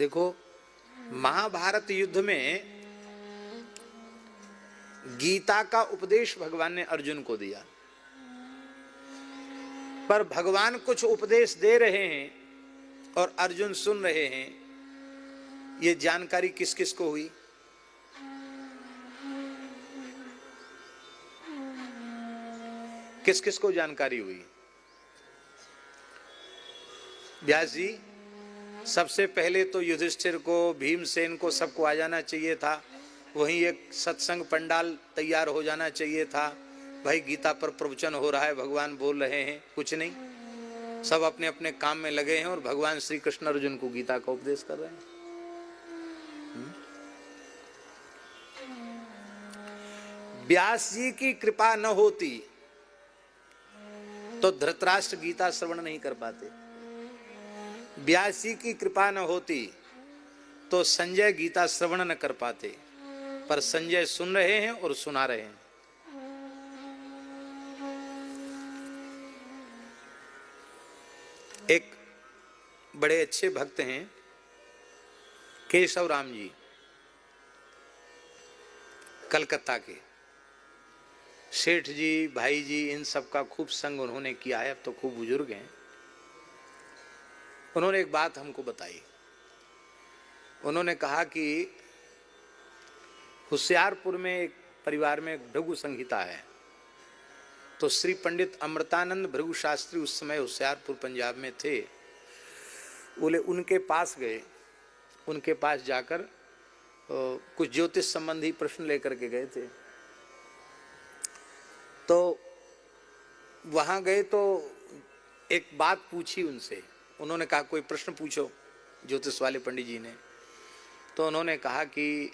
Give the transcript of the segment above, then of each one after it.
देखो, महाभारत युद्ध में गीता का उपदेश भगवान ने अर्जुन को दिया, पर भगवान कुछ उपदेश दे रहे हैं और अर्जुन सुन रहे हैं। ये जानकारी किस किस को हुई? किस किस को जानकारी हुई? व्यास जी, सबसे पहले तो युधिष्ठिर को, भीमसेन को, सबको आ जाना चाहिए था। वहीं एक सत्संग पंडाल तैयार हो जाना चाहिए था। भाई गीता पर प्रवचन हो रहा है, भगवान बोल रहे हैं, कुछ नहीं, सब अपने अपने काम में लगे हैं और भगवान श्री कृष्ण अर्जुन को गीता का उपदेश कर रहे हैं। व्यास जी की कृपा न होती तो धृतराष्ट्र गीता श्रवण नहीं कर पाते। व्यास जी की कृपा न होती तो संजय गीता श्रवण न कर पाते, पर संजय सुन रहे हैं और सुना रहे हैं। एक बड़े अच्छे भक्त हैं केशव राम जी, कलकत्ता के। सेठ जी, भाई जी, इन सब का खूब संग उन्होंने किया है, अब तो खूब बुजुर्ग हैं। उन्होंने एक बात हमको बताई। उन्होंने कहा कि होशियारपुर में एक परिवार में भृगु संहिता है, तो श्री पंडित अमृतानंद भृगु शास्त्री उस समय होशियारपुर पंजाब में थे। बोले उनके पास गए, उनके पास जाकर कुछ ज्योतिष संबंधी प्रश्न लेकर के गए थे। तो वहां गए तो एक बात पूछी उनसे। उन्होंने कहा कोई प्रश्न पूछो, ज्योतिष वाले पंडित जी ने। तो उन्होंने कहा कि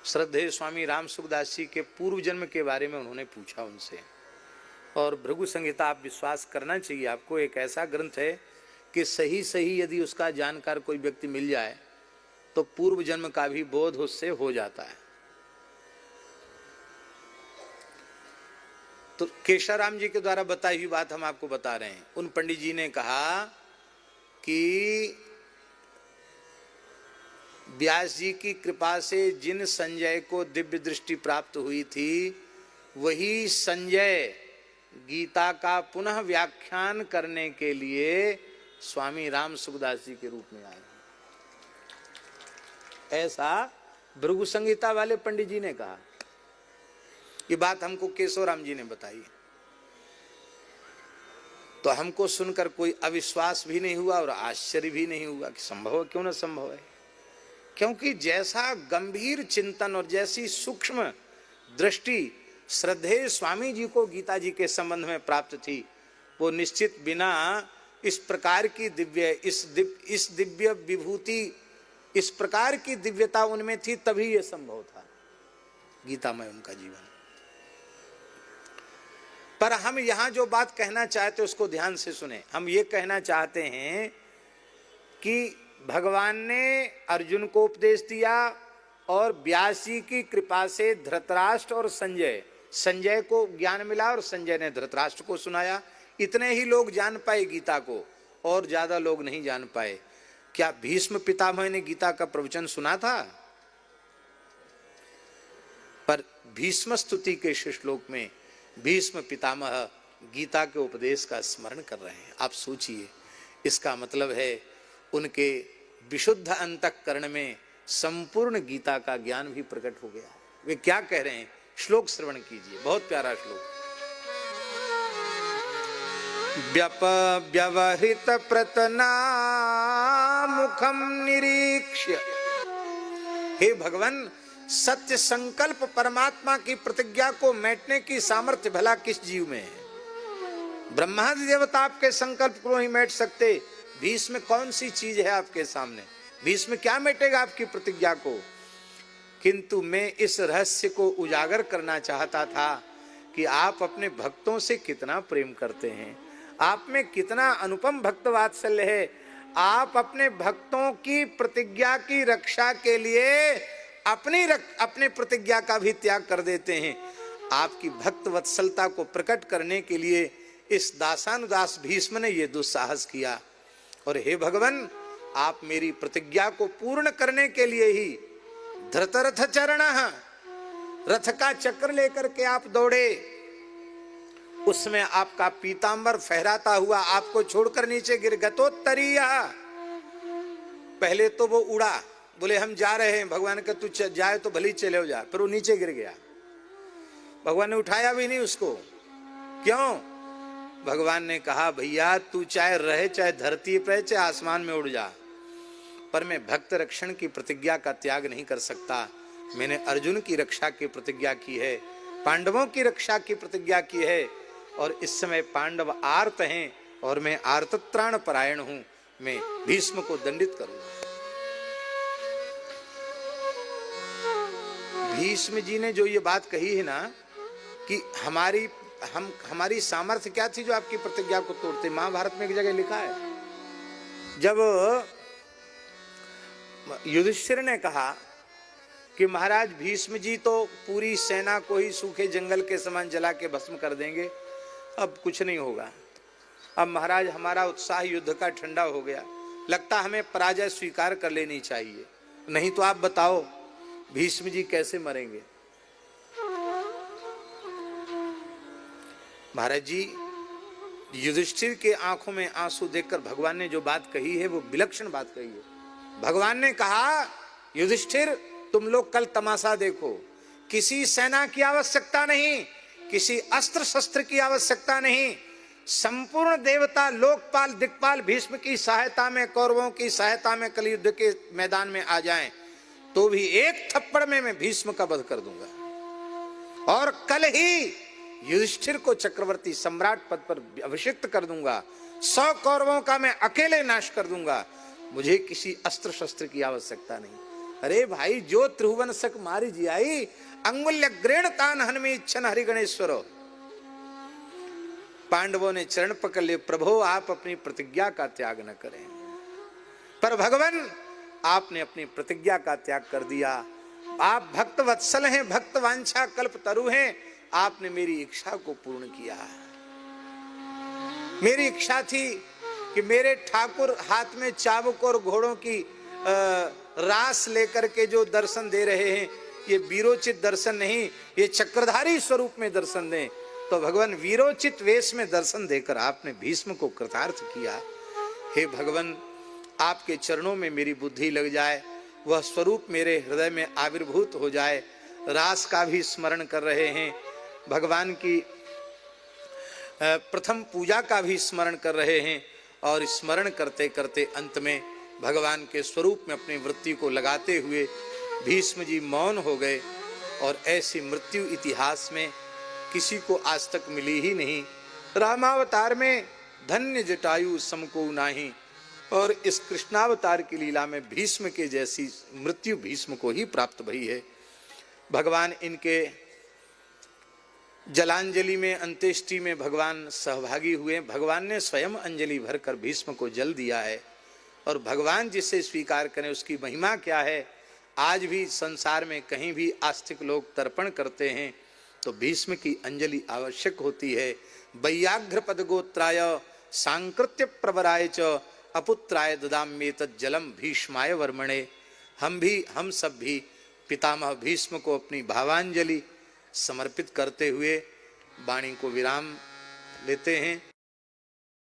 श्रद्धेय स्वामी राम सुखदास जी के पूर्व जन्म के बारे में उन्होंने पूछा उनसे। और भृगु संहिता आप विश्वास करना चाहिए, आपको एक ऐसा ग्रंथ है कि सही सही यदि उसका जानकार कोई व्यक्ति मिल जाए तो पूर्व जन्म का भी बोध उससे हो जाता है। तो केशाराम जी के द्वारा बताई हुई बात हम आपको बता रहे हैं। उन पंडित जी ने कहा कि व्यास जी की कृपा से जिन संजय को दिव्य दृष्टि प्राप्त हुई थी, वही संजय गीता का पुनः व्याख्यान करने के लिए स्वामी राम सुखदास जी के रूप में आए। ऐसा भृगु संहिता वाले पंडित जी ने कहा। ये बात हमको केशवराम जी ने बताई। तो हमको सुनकर कोई अविश्वास भी नहीं हुआ और आश्चर्य भी नहीं हुआ कि संभव है, क्यों ना संभव है। क्योंकि जैसा गंभीर चिंतन और जैसी सूक्ष्म दृष्टि श्रद्धेय स्वामी जी को गीता जी के संबंध में प्राप्त थी, वो निश्चित बिना इस प्रकार की इस दिव्य विभूति, इस प्रकार की दिव्यता उनमें थी, तभी ये संभव था गीता में उनका जीवन। पर हम यहां जो बात कहना चाहते उसको ध्यान से सुने। हम ये कहना चाहते हैं कि भगवान ने अर्जुन को उपदेश दिया और व्यास जी की कृपा से धृतराष्ट्र और संजय को ज्ञान मिला और संजय ने धृतराष्ट्र को सुनाया। इतने ही लोग जान पाए गीता को, और ज्यादा लोग नहीं जान पाए। क्या भीष्म पितामह ने गीता का प्रवचन सुना था? पर भीष्म स्तुति के श्लोक में भीष्म पितामह गीता के उपदेश का स्मरण कर रहे हैं। आप सोचिए, इसका मतलब है उनके विशुद्ध अंतःकरण में संपूर्ण गीता का ज्ञान भी प्रकट हो गया। वे क्या कह रहे हैं, श्लोक श्रवण कीजिए, बहुत प्यारा श्लोक। व्यवहृत प्रतना मुखम निरीक्ष्य। हे भगवान, सत्य संकल्प परमात्मा की प्रतिज्ञा को मेटने की सामर्थ्य भला किस जीव में है? ब्रह्मादि देवता आपके संकल्प को नहीं मेट सकते। भीष्म कौन सी चीज है आपके सामने? भीष्म क्या मेटेगा आपकी प्रतिज्ञा को? किंतु मैं इस रहस्य को उजागर करना चाहता था कि आप अपने भक्तों से कितना प्रेम करते हैं, आप में कितना अनुपम भक्त वात्सल्य है। आप अपने भक्तों की प्रतिज्ञा की रक्षा के लिए अपने प्रतिज्ञा का भी त्याग कर देते हैं। आपकी भक्त वत्सलता को प्रकट करने के लिए इस दासानुदास भीष्म ने यह दुस्साहस किया। और हे भगवान, आप मेरी प्रतिज्ञा को पूर्ण करने के लिए ही धृतरथ चरणः, रथ का चक्र लेकर के आप दौड़े, उसमें आपका पीतांबर फहराता हुआ आपको छोड़कर नीचे गिर गतोत्तरीय। पहले तो वो उड़ा, बोले हम जा रहे हैं, भगवान का तू जाए तो भली चले हो जा, फिर वो नीचे गिर गया। भगवान ने उठाया भी नहीं उसको। क्यों? भगवान ने कहा भैया तू चाहे रहे चाहे धरती पे चाहे आसमान में उड़ जा, पर मैं भक्त रक्षण की प्रतिज्ञा का त्याग नहीं कर सकता। मैंने अर्जुन की रक्षा की प्रतिज्ञा की है, पांडवों की रक्षा की प्रतिज्ञा की है, और इस समय पांडव आर्त हैं और मैं आर्तत्राण परायण हूं। मैं भीष्म को दंडित करूंगा। भीष्म जी ने जो ये बात कही है ना कि हमारी सामर्थ्य क्या थी जो आपकी प्रतिज्ञा को तोड़ते, महाभारत में एक जगह लिखा है, जब युधिष्ठिर ने कहा कि महाराज भीष्म जी तो पूरी सेना को ही सूखे जंगल के समान जला के भस्म कर देंगे, अब कुछ नहीं होगा, अब महाराज हमारा उत्साह युद्ध का ठंडा हो गया, लगता हमें पराजय स्वीकार कर लेनी चाहिए, नहीं तो आप बताओ भीष्म जी कैसे मरेंगे। महाराज जी युधिष्ठिर के आंखों में आंसू देखकर भगवान ने जो बात कही है वो विलक्षण बात कही है। भगवान ने कहा युधिष्ठिर तुम लोग कल तमाशा देखो, किसी सेना की आवश्यकता नहीं, किसी अस्त्र शस्त्र की आवश्यकता नहीं, संपूर्ण देवता लोकपाल दिक्पाल भीष्म की सहायता में, कौरवों की सहायता में कलयुद्ध के मैदान में आ जाएं तो भी एक थप्पड़ में मैं भीष्म का वध कर दूंगा और कल ही युधिष्ठिर को चक्रवर्ती सम्राट पद पर अभिषिक्त कर दूंगा, 100 कौरवों का मैं अकेले नाश कर दूंगा, मुझे किसी अस्त्र शस्त्र की आवश्यकता नहीं। अरे भाई जो त्रिभुवन सक मारी जियाई अंगुल्य ग्रेण तान हनमी इच्छन हरि गणेश्वर। पांडवों ने चरण पकड़ लिए, प्रभु आप अपनी प्रतिज्ञा का त्याग न करें। पर भगवान आपने अपनी प्रतिज्ञा का त्याग कर दिया। आप भक्त वत्सल हैं, भक्त वांछा कल्प तरु हैं, आपने मेरी इच्छा को पूर्ण किया। मेरी इच्छा थी कि मेरे ठाकुर हाथ में चाबुक और घोड़ों की रास लेकर के जो दर्शन दे रहे हैं, ये वीरोचित दर्शन नहीं, ये चक्रधारी स्वरूप में दर्शन दें। तो भगवान वीरोचित वेश में दर्शन देकर आपने भीष्म को कृतार्थ किया। हे भगवान आपके चरणों में मेरी बुद्धि लग जाए, वह स्वरूप मेरे हृदय में आविर्भूत हो जाए। रास का भी स्मरण कर रहे हैं, भगवान की प्रथम पूजा का भी स्मरण कर रहे हैं, और स्मरण करते करते अंत में भगवान के स्वरूप में अपनी वृत्ति को लगाते हुए भीष्म जी मौन हो गए। और ऐसी मृत्यु इतिहास में किसी को आज तक मिली ही नहीं। रामावतार में धन्य जटायु समको नाही, और इस कृष्णावतार की लीला में भीष्म के जैसी मृत्यु भीष्म को ही प्राप्त भई है। भगवान इनके जलांजलि में, अंत्येष्टि में भगवान सहभागी हुए। भगवान ने स्वयं अंजलि भरकर भीष्म को जल दिया है, और भगवान जिसे स्वीकार करें उसकी महिमा क्या है। आज भी संसार में कहीं भी आस्तिक लोग तर्पण करते हैं तो भीष्म की अंजलि आवश्यक होती है। वैयाघ्र पदगोत्राय सांकृत्य प्रवराय च अपुत्राय ददाम्येतत् जलम भीष्माय वर्मणे। हम सब भी पितामह भीष्म को अपनी भावांजलि समर्पित करते हुए वाणी को विराम लेते हैं।